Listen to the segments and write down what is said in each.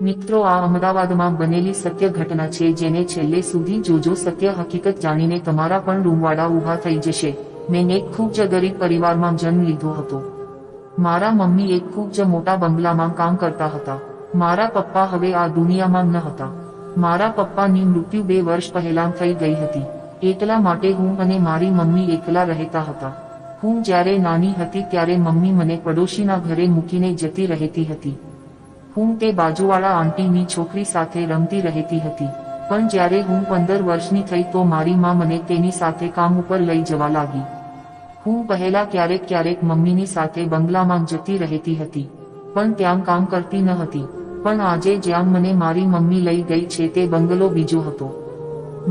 મિત્રો, આ અમદાવાદમાં બનેલી સત્ય ઘટના છે, જેને છેલ્લે સુધી જોજો. સત્ય હકીકત જાણીને તમારા પણ રૂમવાળા ઊભા થઈ જશે. મેં એક ખૂબ જ ગરીબ પરિવારમાં જન્મ લીધો હતો. મારા મમ્મી એક ખૂબ જ મોટા બંગલામાં કામ કરતા હતા. મારા પપ્પા હવે આ દુનિયામાં ન હતા. મારા પપ્પાની મૃત્યુ 2 વર્ષ પહેલા થઈ ગઈ હતી. એટલા માટે હું અને મારી મમ્મી એકલા રહેતા હતા. હું જ્યારે નાની હતી ત્યારે મમ્મી મને પડોશીના ઘરે મૂકીને જતી રહેતી હતી. હું તે બાજુવાળા આંટીની છોકરી સાથે રમતી રહેતી હતી. પણ જ્યારે હું 15 વર્ષની થઈ તો મારી માં મને તેની સાથે કામ ઉપર લઈ જવા લાગી. હું પહેલા ક્યારેક મમ્મીની સાથે બંગલામાં જતી રહેતી હતી, પણ ત્યાં કામ કરતી ન હતી. પણ આજે જ્યાં મને મારી મમ્મી લઈ ગઈ છે તે બંગલો બીજો હતો.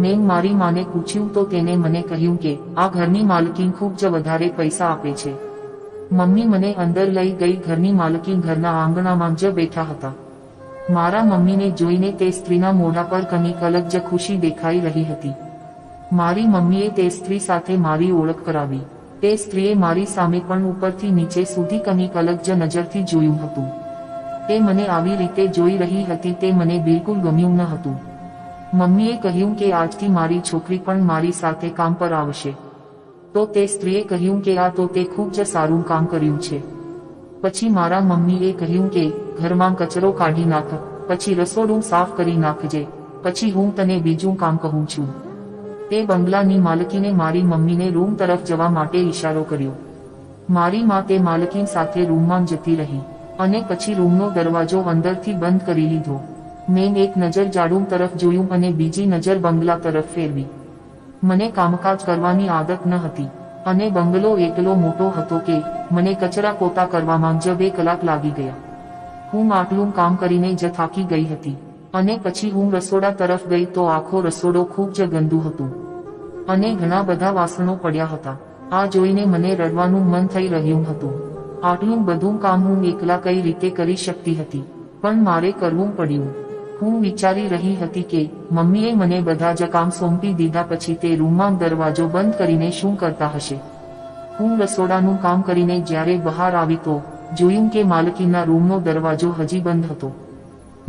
મેં મારી માને પૂછ્યું તો તેને મને કહ્યું કે આ ઘરની માલકીન ખૂબ જ વધારે પૈસા આપે છે. મમ્મી મને અંદર લઈ ગઈ. ઘરની માલકીન ઘરના આંગણામાં જ બેઠા હતા. મારા મમ્મીને જોઈને તે સ્ત્રીના મોઢા પર કંઈક અલગ જ ખુશી દેખાઈ રહી હતી. મારી મમ્મીએ તે સ્ત્રી સાથે મારી ઓળખ કરાવી. તે સ્ત્રીએ મારી સામે પણ ઉપરથી નીચે સુધી કંઈક અલગ જ નજરથી જોયું હતું. તે મને આવી રીતે જોઈ રહી હતી તે મને બિલકુલ ગમ્યું ન હતું. મમ્મીએ કહ્યું કે આજથી મારી છોકરી પણ મારી સાથે કામ પર આવશે. તો તે સ્ત્રીએ કહ્યું કે આ તો તે ખૂબ જ સારું કામ કર્યું છે. પછી મારા મમ્મીએ કહ્યું કે ઘરમાં કચરો કાઢી નાખ, પછી રસોડું સાફ કરી નાખજે, પછી હું તને બીજું કામ કહું છું. તે બંગલાની માલકીને મારી મમ્મીને રૂમ તરફ જવા માટે ઈશારો કર્યો. મારી માં તે માલકીન સાથે રૂમમાં જતી રહી અને પછી રૂમનો દરવાજો અંદરથી બંધ કરી લીધો. મેં એક નજર ઝાડુ તરફ જોયું અને બીજી નજર બંગલા તરફ ફેરવી. મને કામકાજ કરવાની આદત ન હતી અને બંગલો એટલો મોટો હતો કે મને કચરા પોતા કરવામાં જ 2 કલાક લાગી ગયા. હું આટલું કામ કરીને જ થાકી ગઈ હતી અને પછી હું રસોડા તરફ ગઈ તો આખો રસોડો ખૂબ જ ગંદુ હતું અને ઘણા બધા વાસણો પડ્યા હતા. આ જોઈને મને રડવાનું મન થઈ રહ્યું હતું. આટલું બધું કામ હું એકલા કઈ રીતે કરી શકતી હતી, પણ મારે કરવું પડ્યું. હું વિચારી રહી હતી કે મમ્મીએ મને બધા જ કામ સોંપી દીધા પછી તે રૂમમાં દરવાજો બંધ કરીને શું કરતા હશે. હું રસોડાનું કામ કરીને જ્યારે બહાર આવી તો જોયું કે માલકીના રૂમનો દરવાજો હજી બંધ હતો.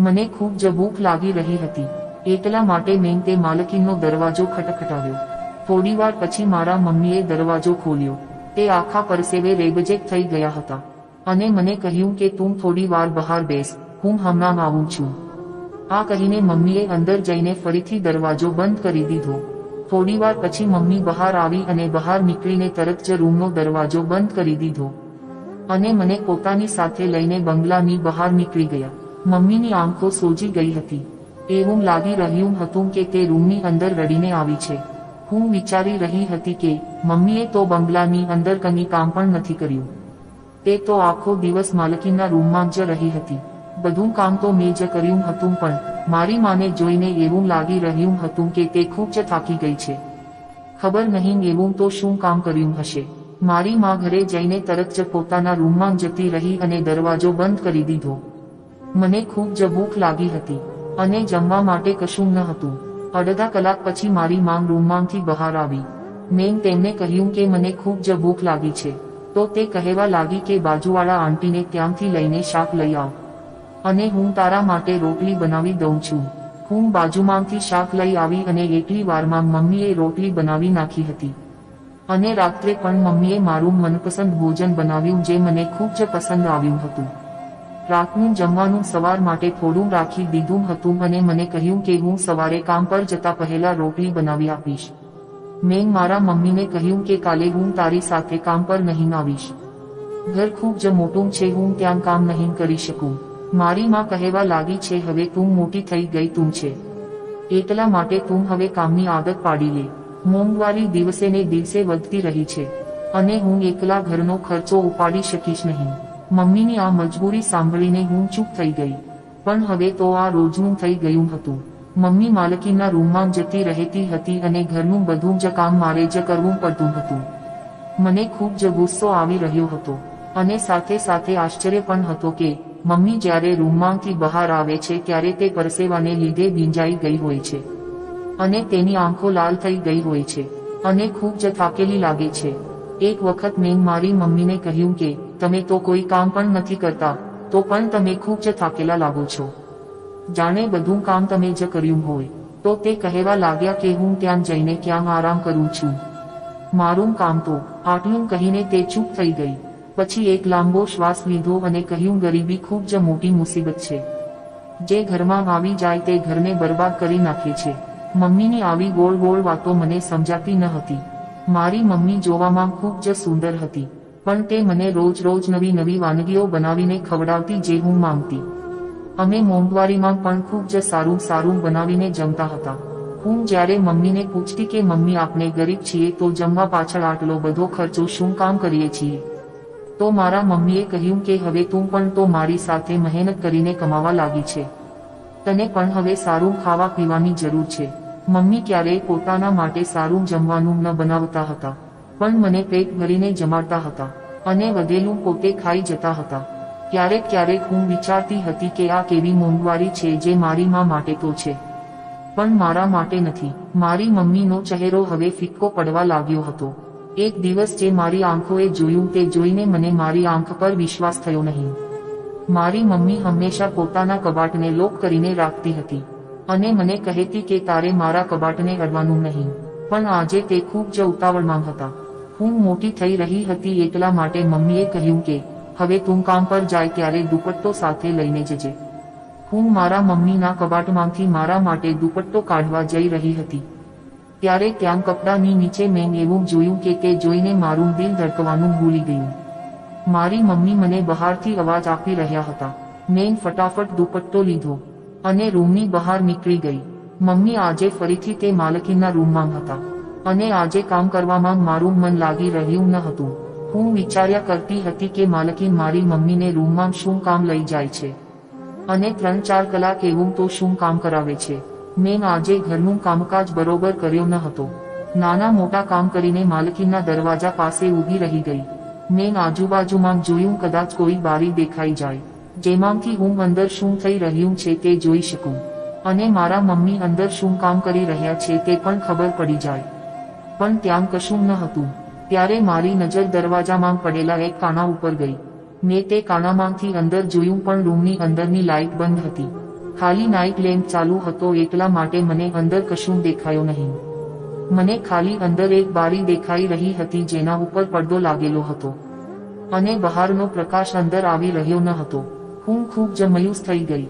મને ખૂબ જ ભૂખ લાગી રહી હતી. એટલા માટે મેં તે માલકીનો દરવાજો ખટખટાવ્યો. થોડીવાર પછી મારા મમ્મીએ દરવાજો ખોલ્યો. તે આખા પરસેવે રેબઝેબ થઈ ગયા હતા અને મને કહ્યું કે તું થોડી વાર બહાર બેસ, હું હમણાં આવું છું. આ કહીને મમ્મીએ અંદર જઈને ફરીથી દરવાજો બંધ કરી દીધો. થોડીવાર પછી મમ્મી બહાર આવી અને બહાર નીકળીને તરત જ રૂમનો દરવાજો બંધ કરી દીધો અને મને પોતાની સાથે લઈને બંગલાની બહાર નીકળી ગયા. મમ્મીની આંખો સોજી ગઈ હતી. એવું લાગી રહ્યું હતું કે તે રૂમની અંદર રડીને આવી છે. હું વિચારી રહી હતી કે મમ્મીએ તો બંગલાની અંદર કંઈ કામ પણ નથી કર્યું. તે તો આખો દિવસ માલકીના રૂમમાં જ રહી હતી. બધું કામ તો મેં જ કર્યું હતું, પણ મારી માને જોઈને એવું લાગી રહ્યું હતું કે તે ખૂબ જ થાકી ગઈ છે. ખબર નહીં એવું તો શું કામ કર્યું હશે. મારી માં ઘરે જઈને તરત જ પોતાના રૂમમાં જતી રહી અને દરવાજો બંધ કરી દીધો. મને ખૂબ જ ભૂખ લાગી હતી અને જમવા માટે કશું ન હતું. અડધા કલાક પછી મારી માં રૂમમાંથી બહાર આવી. મેં તેમને કહ્યું કે મને ખૂબ જ ભૂખ લાગી છે. તો તે કહેવા લાગી કે બાજુવાળા આંટીને ત્યાંથી લઈને શાક લઈ આવ અને હું તારા માટે રોટલી બનાવી દઉં છું. હું બાજુમાંથી શાક લઈ આવી અને એટલી વારમાં મમ્મીએ રોટલી બનાવી નાખી હતી અને રાત્રે પણ મમ્મીએ મારું મનપસંદ ભોજન બનાવ્યું જે મને ખૂબ જ પસંદ આવ્યું હતું. રાતનું જમવાનું સવાર માટે થોડું રાખી દીધું હતું અને મને કહ્યું કે હું સવારે કામ પર જતા પહેલા રોટલી બનાવી આપીશ. મેં મારા મમ્મીને કહ્યું કે કાલે હું તારી સાથે કામ પર નહીં આવીશ. ઘર ખૂબ જ મોટું છે, હું ત્યાં કામ નહીં કરી શકું. મારી માં કહેવા લાગી છે હવે તું મોટી થઈ ગઈ તું છે, એટલા માટે તું હવે કામની આદત પાડી લે. મોંઘવારી દિવસે ને દિવસે વધતી રહી છે અને હું એકલા ઘરનો ખર્ચો ઉપાડી શકીશ નહીં. મમ્મીની આ મજબૂરી સાંભળીને હું ચૂપ થઈ ગઈ. પણ હવે તો આ રોજનું થઈ ગયું હતું. મમ્મી માલકીના રૂમમાં જતી રહેતી હતી અને ઘરનું બધું જ કામ મારે જ કરવું પડતું હતું. મને ખૂબ જ ગુસ્સો આવી રહ્યો હતો અને સાથે સાથે આશ્ચર્ય પણ હતો કે મમ્મી જ્યારે રૂમમાંથી બહાર આવે છે ત્યારે તે પરસેવાને લીધે ભીંજાઈ ગઈ હોય છે અને તેની આંખો લાલ થઈ ગઈ હોય છે અને ખૂબ જ થાકેલી લાગે છે. એક વખત મેં મારી મમ્મીને કહ્યું કે તમે તો કોઈ કામ પણ નથી કરતા, તો પણ તમે ખૂબ જ થાકેલા લાગો છો. જાણે બધું કામ તમે જ કર્યું હોય. તો તે કહેવા લાગ્યા કે હું ત્યાં જઈને ક્યાં આરામ કરું છું, મારું કામ તો. આટલું કહીને તે ચૂપ થઈ ગઈ. પછી એક લાંબો શ્વાસ લીધો અને કહ્યું, ગરીબી ખૂબ જ મોટી મુસીબત છે. જે ઘરમાં આવી જાય તે ઘરને બરબાદ કરી નાખે છે. મમ્મીની આવી ગોળ ગોળ વાતો મને સમજાતી ન હતી. મારી મમ્મી જોવામાં ખૂબ જ સુંદર હતી, પણ તે મને રોજ રોજ નવી નવી વાનગીઓ બનાવીને ખવડાવતી જે હું માંગતી. અમે મોંઘવારીમાં પણ ખૂબ જ સારું સારું બનાવીને જમતા હતા. હું જ્યારે મમ્મીને પૂછતી કે મમ્મી આપણે ગરીબ છીએ તો જમવા પાછળ આટલો બધો ખર્ચો શું કામ કરીએ છીએ, તો મારા મમ્મીએ કહ્યું કે હવે તું પણ તો મારી સાથે મહેનત કરીને કમાવા લાગી છે, તને પણ હવે સારું ખાવા પીવાની જરૂર છે. મમ્મી ક્યારેય પોતાના માટે સારું જમવાનું ન બનાવતા હતા, પણ મને પેટ ભરીને જમાડતા હતા અને વધેલું પોતે ખાઈ જતા હતા. ક્યારેક ક્યારેક હું વિચારતી હતી કે આ કેવી મોંઘવારી છે જે મારી માં માટે તો છે પણ મારા માટે નથી. મારી મમ્મીનો ચહેરો હવે ફિક્કો પડવા લાગ્યો હતો. એક દિવસ જે મારી આંખોએ જોયું તે જોઈને મને મારી આંખ પર વિશ્વાસ થયો નહીં. મારી મમ્મી હંમેશા પોતાના કબાટને લોક કરીને રાખતી હતી અને મને કહેતી કે તારે મારા કબાટને અડવાનું નહીં, પણ આજે તે ખૂબ જ ઉતાવળમાં હતા. હું મોટી થઈ રહી હતી એટલા માટે મમ્મીએ કહ્યું કે હવે તું કામ પર જાય ત્યારે દુપટ્ટો સાથે લઈને જજે. હું મારા મમ્મીના કબાટમાંથી મારા માટે દુપટ્ટો કાઢવા જઈ રહી હતી ત્યારે ત્યાં કપડાની નીચે મેં એવું જોયું કે તે જોઈને મારું દિલ ધડકવાનું ભૂલી ગયું. મારી મમ્મી મને બહારથી અવાજ આપી રહ્યા હતા. મેં ફટાફટ દુપટ્ટો લીધો અને રૂમની બહાર નીકળી ગઈ. મમ્મી આજે ફરીથી તે માલકીનના રૂમમાં હતા અને આજે કામ કરવામાં મારું મન લાગી રહ્યું ન હતું. હું વિચાર્યા કરતી હતી કે માલકીન મારી મમ્મીને રૂમમાં શું કામ લઈ જાય છે અને 3-4 કલાક એવું તો શું કામ કરાવે છે. મેં આજે ઘરનું કામકાજ બરોબર કર્યો ન હતો. નાના મોટા કામ કરીને માલકીનના દરવાજા પાસે ઊભી રહી ગઈ. મેં આજુબાજુમાં જોયું કદાચ કોઈ બારી દેખાઈ જાય જેમાંથી હું અંદર શું થઈ રહ્યું છે તે જોઈ શકું અને મારા મમ્મી અંદર શું કામ કરી રહ્યા છે તે પણ ખબર પડી જાય, પણ ત્યાં કશું ન હતું. ત્યારે મારી નજર દરવાજામાં પડેલા એક કાણા ઉપર ગઈ. મેં તે કાણામાંથી અંદર જોયું પણ રૂમની અંદરની લાઇટ બંધ હતી. ખાલી નાઇટ લેમ્પ ચાલુ હતો એટલા માટે મને અંદર કશું દેખાયો નહીં. મને ખાલી અંદર એક બારી દેખાઈ રહી હતી જેના ઉપર પડદો લાગેલો હતો અને બહારનો પ્રકાશ અંદર આવી રહ્યો ન હતો. હું ખૂબ જ માયુસ થઈ ગઈ.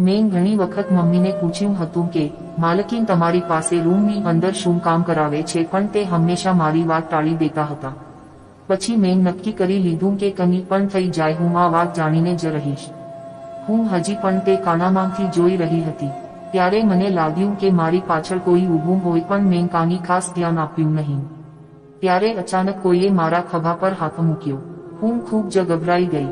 મેં ઘણી વખત મમ્મીને પૂછ્યું હતું કે માલકીન તમારી પાસે રૂમની અંદર શું કામ કરાવે છે, પણ તે હંમેશા મારી વાત ટાળી દેતા હતા. પછી મેં નક્કી કરી લીધું કે કંઈ પણ થઈ જાય હું આ વાત જાણીને જ રહીશ. હું હજી પણ તે કાણામાંથી જોઈ રહી હતી ત્યારે મને લાગ્યું કે મારી પાછળ કોઈ ઊભું હોય, પણ મેં કાની ખાસ ધ્યાન આપ્યું નહીં. ત્યારે અચાનક કોઈએ મારા ખભા પર હાથ મૂક્યો. હું ખૂબ જ ગભરાઈ ગઈ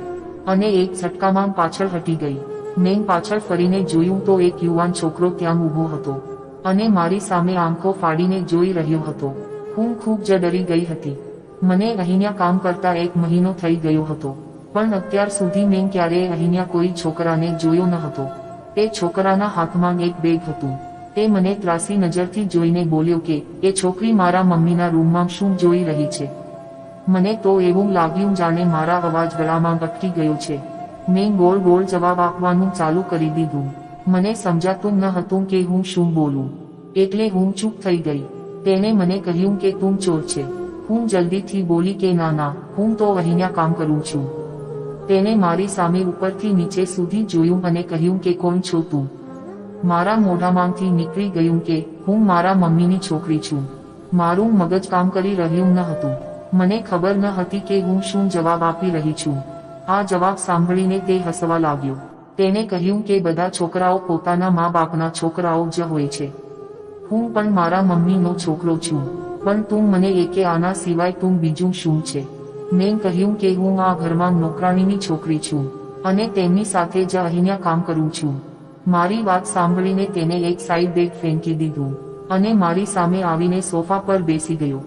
અને એક ઝટકામાં પાછળ હટી ગઈ. મેં પાછળ ફરીને જોયું તો એક યુવાન છોકરો ત્યાં ઊભો હતો અને મારી સામે આંખો ફાડીને જોઈ રહ્યો હતો. હું ખૂબ જ ડરી ગઈ હતી. મને અહીંયા કામ કરતા 1 મહિનો થઈ ગયો હતો, પણ અત્યાર સુધી મેં ક્યારેય અહીંયા કોઈ છોકરાને જોયો ન હતો. તે છોકરાના હાથમાં એક બેગ હતું. તે મને ત્રાસી નજરથી જોઈને બોલ્યો કે એ છોકરી મારા મમ્મીના રૂમમાં શું જોઈ રહી છે. મને તો એવું લાગ્યું જાણે મારા અવાજ ગળામાં અટકી ગયો છે. મેં ગોળ ગોળ જવાબ આપવાનું ચાલુ કરી દીધું. મને સમજાતું ન હતું કે હું શું બોલું, એટલે હું ચૂપ થઈ ગઈ. તેણે મને કહ્યું કે તું ચોર છે. હું જલ્દીથી બોલી કે ના ના, હું તો અહીંયા કામ કરું છું. તેણે મારી સામે ઉપરથી નીચે સુધી જોયું અને કહ્યું કે કોણ છો તું? મારા મોઢામાંથી નીકળી ગયું કે હું મારા મમ્મીની છોકરી છું. મારું મગજ કામ કરી રહ્યું ન હતું. મને ખબર ન હતી કે હું શું જવાબ આપી રહી છું. આ જવાબ સાંભળીને તે હસવા લાગ્યો. તેણે કહ્યું કે બધા છોકરાઓ પોતાના મા બાપના છોકરાઓ જ હોય છે. હું પણ મારા મમ્મીનો છોકરો છું, પણ તું મને એકે આના સિવાય તું બીજું શું છે? મેં કહ્યું કે હું આ ઘરમાં નોકરાણીની છોકરી છું અને તેમની સાથે જ અહીંયા કામ કરું છું. મારી વાત સાંભળીને તેને એક સાઈડ બેગ ફેંકી દીધું અને મારી સામે આવીને સોફા પર બેસી ગયો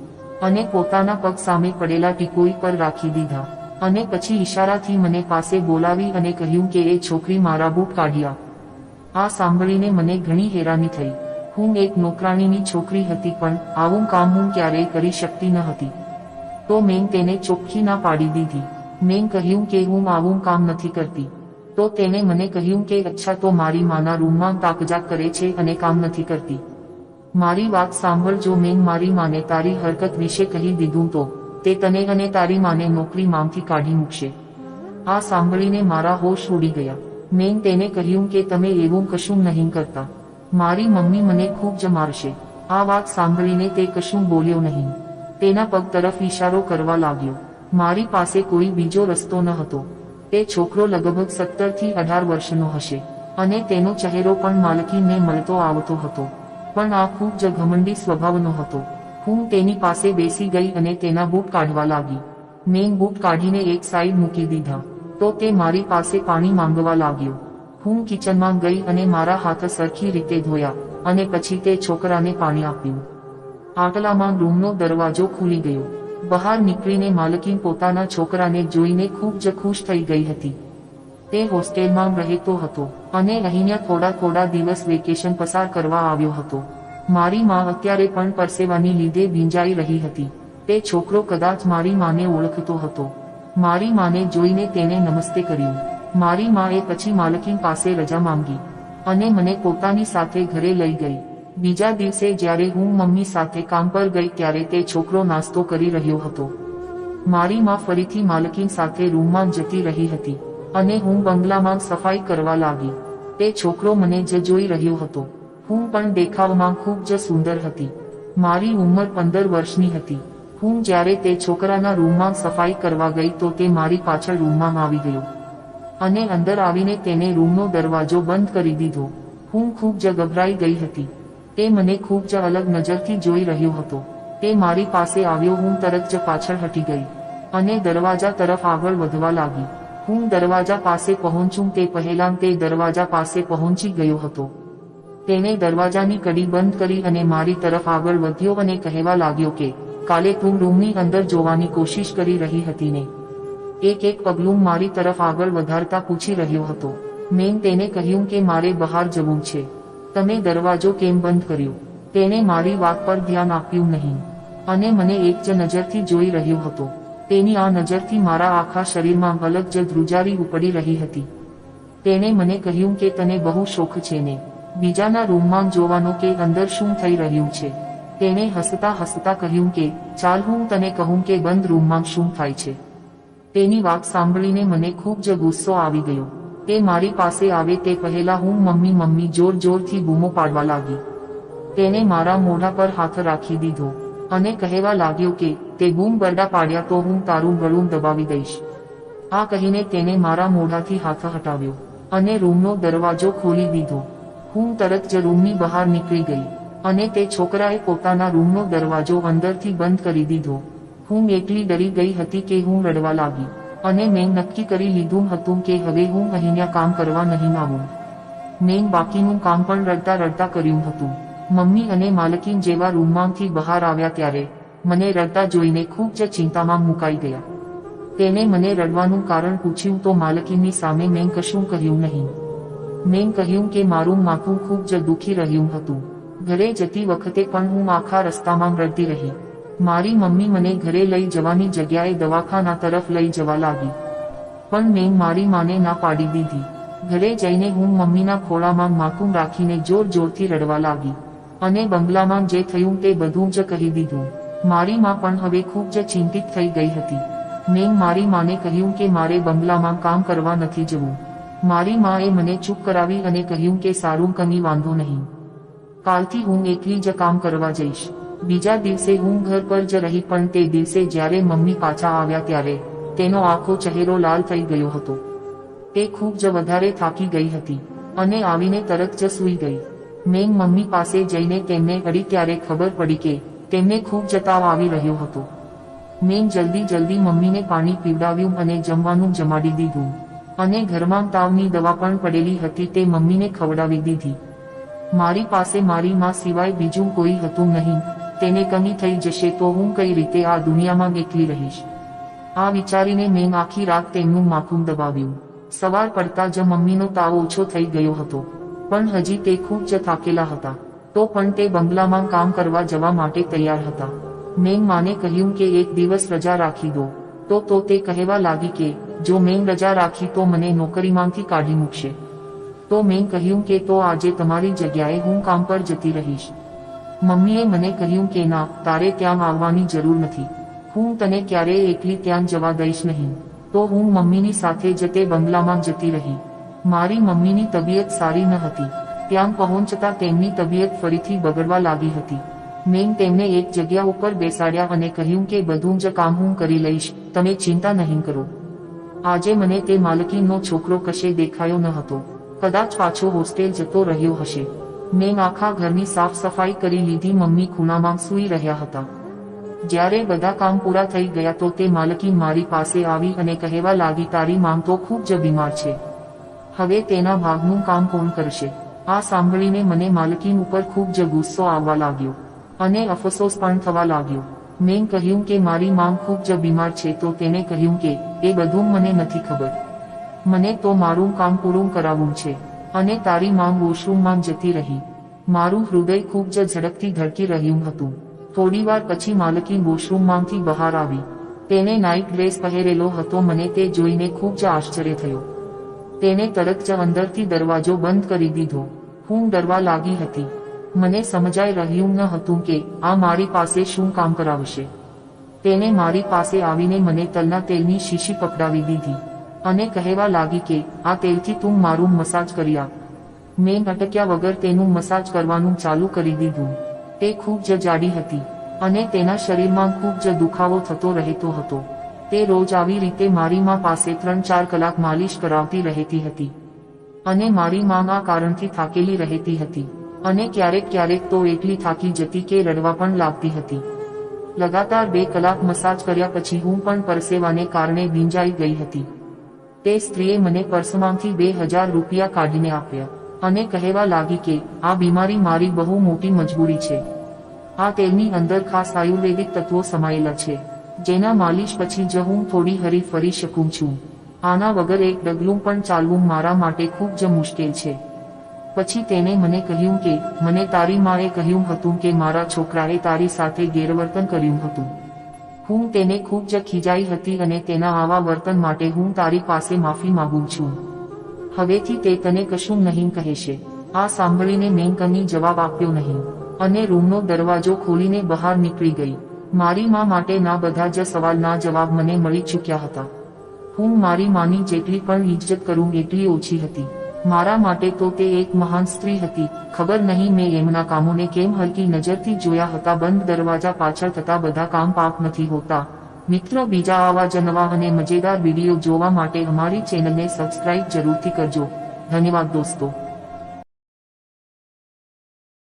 અને પોતાના પગ સામે પડેલા ટીકોઈ પર રાખી દીધા અને પછી ઈશારાથી મને પાસે બોલાવી અને કહ્યું કે એ છોકરી મારા બૂટ કાઢ્યા. આ સાંભળીને મને ઘણી હેરાની થઈ. હું એક નોકરાણીની છોકરી હતી, પણ આવું કામ હું ક્યારેય કરી શકતી ન હતી. તો મેં તેને ચોખ્ખી ના પાડી દીધી. મેં કહ્યું કે હું આવું કામ નથી કરતી. તો તેને મને કહ્યું કે અચ્છા, તો મારી માના રૂમમાં તાકજાક કરે છે અને કામ નથી કરતી. મારી વાત સાંભળજો. મેં મારી માને તારી હરકત વિશે કહી દીધું તો તે તને અને તારી માને નોકરી માંથી કાઢી મૂકશે. આ સાંભળીને મારા હોશ ઉડી ગયા. મેં તેને કહ્યું કે તમે એવું કશું નહીં કરતા, મારી મમ્મી મને ખૂબ જ મારશે. આ વાત સાંભળીને તે કશું બોલ્યો નહીં. તેના પગ તરફ ઈશારો કરવા લાગ્યો. મારી પાસે કોઈ બીજો રસ્તો ન હતો. તે છોકરો લગભગ 17 થી 18 વર્ષનો હશે અને તેનો ચહેરો પણ માલકીનને મળતો આવતો હતો, પણ આ ખૂબ જ ઘમંડી સ્વભાવનો હતો. હું તેની પાસે બેસી ગઈ અને તેના બૂટ કાઢવા લાગી. મેં બૂટ કાઢીને એક સાઈડ મૂકી દીધા તો તે મારી પાસે પાણી માંગવા લાગ્યો. હું કિચનમાં ગઈ અને મારા હાથ સરખી રીતે ધોયા અને પછી તે છોકરાને પાણી આપ્યું. આટલામાં રૂમનો દરવાજો ખુલી ગયો. બહાર નીકળીને માલકીન પોતાના છોકરાને જોઈને ખૂબ જ ખુશ થઈ ગઈ હતી. તે હોસ્ટેલમાં રહેતો હતો અને અહીંયા થોડા દિવસ વેકેશન પસાર કરવા આવ્યો હતો. મારી માં અત્યારે પણ પરસેવાની લીધે ભીંજાઈ રહી હતી. તે છોકરો કદાચ મારી માને ઓળખતો હતો. મારી માને જોઈને તેને નમસ્તે કર્યું. મારી માએ પછી માલકીન પાસે રજા માંગી અને મને પોતાની સાથે ઘરે લઈ ગઈ. બીજા દિવસે જ્યારે હું મમ્મી સાથે કામ પર ગઈ ત્યારે તે છોકરો નાસ્તો કરી રહ્યો હતો. મારી માં ફરીથી માલકીન સાથે રૂમમાં જતી રહી હતી અને હું બંગલામાં સફાઈ કરવા લાગી. તે છોકરો મને જ જોઈ રહ્યો હતો. હું પણ દેખાવમાં ખૂબ જ સુંદર હતી. મારી ઉંમર 15 વર્ષની હતી. હું જ્યારે તે છોકરાના રૂમમાં સફાઈ કરવા ગઈ તો તે મારી પાછળ રૂમમાં આવી ગયો અને અંદર આવીને તેને રૂમનો દરવાજો બંધ કરી દીધો. હું ખૂબ જ ગભરાઈ ગઈ હતી. તે મને ખૂબ જ અલગ નજરથી જોઈ રહ્યો હતો. તે મારી પાસે આવ્યો. હું તરત જ પાછળ હટી ગઈ અને દરવાજા તરફ આગળ વધવા લાગી. હું દરવાજા પાસે પહોંચું તે પહેલાં તે દરવાજા પાસે પહોંચી ગયો હતો. તેને દરવાજાની કડી બંધ કરી અને મારી તરફ આગળ વધ્યો અને કહેવા લાગ્યો કે કાલે તું રૂમની અંદર જોવાની કોશિશ કરી રહી હતી ને? એક પગલું મારી તરફ આગળ વધારતા પૂછી રહ્યો હતો. મેં તેને કહ્યું કે મારે બહાર જવું છે. તમે દરવાજો કેમ બંધ કર્યો? તેણે મારી વાત પર ધ્યાન આપ્યું નહીં અને મને એક જ નજરથી જોઈ રહ્યો હતો. તેની આ નજરથી મારા આખા શરીરમાં અલગ જ ધ્રુજારી ઉપડી રહી હતી. તેણે મને કહ્યું કે તને બહુ શોખ છે ને બીજાના રૂમમાં જોવાનો કે અંદર શું થઈ રહ્યું છે? તેણે હસતા હસતા કહ્યું કે ચાલ હું તને કહું કે બંધ રૂમમાં શું થાય છે. તેની વાત સાંભળીને મને ખૂબ જ ગુસ્સો આવી ગયો. તે મારી પાસે આવે તે પહેલા હું મમ્મી જોરથી બૂમો પાડવા લાગી. તેને મારા મોઢા પર હાથ રાખી દીધો અને કહેવા લાગ્યો કે તે બૂમ બરડા પાડ્યા તો હું તારું ગળું દબાવી દઈશ. આ કહીને તેને મારા મોઢાથી હાથ હટાવ્યો અને રૂમનો દરવાજો ખોલી દીધો. હું તરત જ રૂમની બહાર નીકળી ગઈ અને તે છોકરાએ પોતાના રૂમનો દરવાજો અંદરથી બંધ કરી દીધો. હું એટલી ડરી ગઈ હતી કે હું રડવા લાગી અને મેં નક્કી કરી લીધું હતું કે હવે હું અહીંયા કામ કરવા નહીં આવું. મેં બાકીનું કામ પણ રડતા કર્યું હતું. મમ્મી અને માલકીન જેવા રૂમમાંથી બહાર આવ્યા ત્યારે મને રડતા જોઈને ખૂબ જ ચિંતામાં મુકાઈ ગયા. તેને મને રડવાનું કારણ પૂછ્યું તો માલકીનની સામે મેં કશું કહ્યું નહીં. મેં કહ્યું કે મારું માથું ખૂબ જ દુખી રહ્યું હતું. ઘરે જતી વખતે પણ હું આખા રસ્તામાં રડતી રહી. મારી મમ્મી મને ઘરે લઈ જવાની જગ્યાએ દવાખાના તરફ લઈ જવા લાગી, પણ મેં મારી માને ના પાડી દીધી. ઘરે જઈને હું મમ્મીના ખોળામાં માથું રાખીને જોરથી રડવા લાગી અને બંગલામાં જે થયું તે બધું જ કહી દીધું. મારી માં પણ હવે ખૂબ જ ચિંતિત થઈ ગઈ હતી. મેં મારી માને કહ્યું કે મારે બંગલામાં કામ કરવા નથી જવું. મારી માએ મને ચૂપ કરાવી અને કહ્યું કે સારું, કંઈ વાંધો નહીં, કાલથી હું એકલી જ કામ કરવા જઈશ. બીજા દિવસે હું ઘર પર જ રહી, પણ તે દિવસે જ્યારે મમ્મી પાછા આવ્યા ત્યારે તેનો આખો ચહેરો લાલ થઈ ગયો હતો. તે ખૂબ જ વધારે થાકી ગઈ હતી અને આવીને તરત જ સૂઈ ગઈ. મેં મમ્મી પાસે જઈને તેમને અડી ત્યારે ખબર પડી કે તેમને ખૂબ જ તાવ આવી રહ્યો હતો. મેં જલ્દી મમ્મીને પાણી પીવડાવ્યું અને જમવાનું જમાડી દીધું અને ઘરમાં તાવની દવા પણ પડેલી હતી તે મમ્મીને ખવડાવી દીધી. મારી પાસે મારી માં સિવાય બીજું કોઈ હતું નહીં. તેને કંઈ થઈ જશે તો હું કઈ રીતે આ દુનિયામાં એકલી રહીશ? આ વિચારીને મેં આખી રાત તેમનું માથું દબાવ્યું. સવાર પડતા જ મમ્મીનો તાવ ઓછો થઈ ગયો હતો, પણ હજી તે ખૂબ જ થાકેલા હતા. તો પણ તે બંગલામાં કામ કરવા જવા માટે તૈયાર હતા. મેં માને કહ્યું કે એક દિવસ રજા રાખી દો તો તે કહેવા લાગી કે જો મેં રજા રાખી તો મને નોકરીમાંથી કાઢી મૂકશે. તો મેં કહ્યું કે તો આજે તમારી જગ્યાએ હું કામ પર જતી રહીશ. મમ્મીએ મને કહ્યું કે ના, તારે ત્યાં આવવાની જરૂર નથી. હું તને ક્યારેય એકલી ત્યાં જવા દઈશ નહીં. તો હું મમ્મીની સાથે જ તે બંગલામાં જતી રહી. મારી મમ્મીની તબિયત સારી ન હતી. ત્યાં પહોંચતા તેમની તબિયત ફરીથી બગડવા લાગી હતી. મેં તેમને એક જગ્યા ઉપર બેસાડ્યા અને કહ્યું કે બધું જ કામ હું કરી લઈશ, તમે ચિંતા નહીં કરો. આજે મને તે માલકીનનો છોકરો કશે દેખાયો ન હતો. કદાચ પાછો હોસ્ટેલ જતો રહ્યો હશે. મેં આખા ઘરની સાફ સફાઈ કરી લીધી. મમ્મી ખૂણામાં સૂઈ રહ્યા હતા. જ્યારે બધા કામ પૂરા થઈ ગયા તો તે માલકીન મારી પાસે આવી અને કહેવા લાગી, તારી મામ તો ખૂબ જ બીમાર છે. હવે તેના ભાગનું કામ કોણ કરશે? આ સાંભળીને મને માલકીન ઉપર ખૂબ જ ગુસ્સો આવવા લાગ્યો અને અફસોસ પણ થવા લાગ્યો. મેં કહ્યું કે મારી મામ ખૂબ જ બીમાર છે. તો તેને કહ્યું કે એ બધું મને નથી ખબર. મને તો મારું કામ પૂરું કરાવવું છે. અને તારી મામ વોશરૂમમાં જતી રહી. મારું હૃદય ખૂબ જ ઝડપથી ધડકી રહ્યું હતું. થોડીવાર પછી માલકીન વોશરૂમમાંથી બહાર આવી. તેને નાઇટ ડ્રેસ પહેરેલો હતો. મને તે જોઈને ખૂબ જ આશ્ચર્ય થયો. તેને તરત જ અંદરથી દરવાજો બંધ કરી દીધો. હું ડરવા લાગી હતી. મને સમજાઈ રહ્યું ન હતું કે આ મારી પાસે શું કામ કરાવશે. તેને મારી પાસે આવીને મને તલના તેલની શીશી પકડાવી દીધી અને કહેવા લાગી કે આ તેલથી તું મારું મસાજ કરી આપ. મેં અટક્યા વગર તેનું મસાજ કરવાનું ચાલુ કરી દીધું. તે ખૂબ જ જાડી હતી અને તેના શરીરમાં ખૂબ જ દુખાવો થતો રહેતો હતો. તે રોજ આવી રીતે મારી મા પાસે 3-4 કલાક માલિશ કરાવતી રહેતી હતી અને મારી માં આ કારણથી થાકેલી રહેતી હતી અને ક્યારેક તો એટલી થાકી જતી કે રડવા પણ લાગતી હતી. લગાતાર 2 કલાક મસાજ કર્યા પછી હું પણ પરસેવાને કારણે ભીંજાઈ ગઈ હતી. તે સ્ત્રીએ મને પર્સમાંથી 2000 રૂપિયા કાઢીને આપ્યા અને કહેવા લાગી કે આ બીમારી મારી બહુ મોટી મજબૂરી છે. આ તેલની અંદર ખાસ આયુર્વેદિક તત્વો સમાયેલા છે, જેના માલિશ પછી જ હું થોડી હરી ફરી શકું છું. આના વગર એક ડગલું પણ ચાલવું મારા માટે ખૂબ જ મુશ્કેલ છે. પછી તેને મને કહ્યું કે મને તારી માએ કહ્યું હતું કે મારા છોકરાએ તારી સાથે ગેરવર્તન કર્યું હતું. હું તેને ખૂબ જ ખીજાઈ હતી અને તેના આવા વર્તન માટે હું તારી પાસે માફી માંગુ છું. હવેથી તે તને કશું નહીં કહેશે. આ સાંભળીને મેં કંઈ જવાબ આપ્યો નહીં અને રૂમનો દરવાજો ખોલીને બહાર નીકળી ગઈ. મારી મા માટેના બધા જ સવાલના જવાબ મને મળી ચૂક્યા હતા. હું મારી માની જેટલી પણ ઇજ્જત કરું એટલી ઓછી હતી. મારા માટે તો તે એક મહાન સ્ત્રી હતી. ખબર નહીં મેં એમના કામોને કેમ હલકી નજરથી જોયા હતા. બંધ દરવાજા પાછળ થતા બધા કામ પાપ નથી હોતા. મિત્રો, બીજા આવા જ નવા અને મજેદાર વિડીયો જોવા માટે અમારી ચેનલને સબસ્ક્રાઇબ જરૂરથી કરજો. ધન્યવાદ દોસ્તો.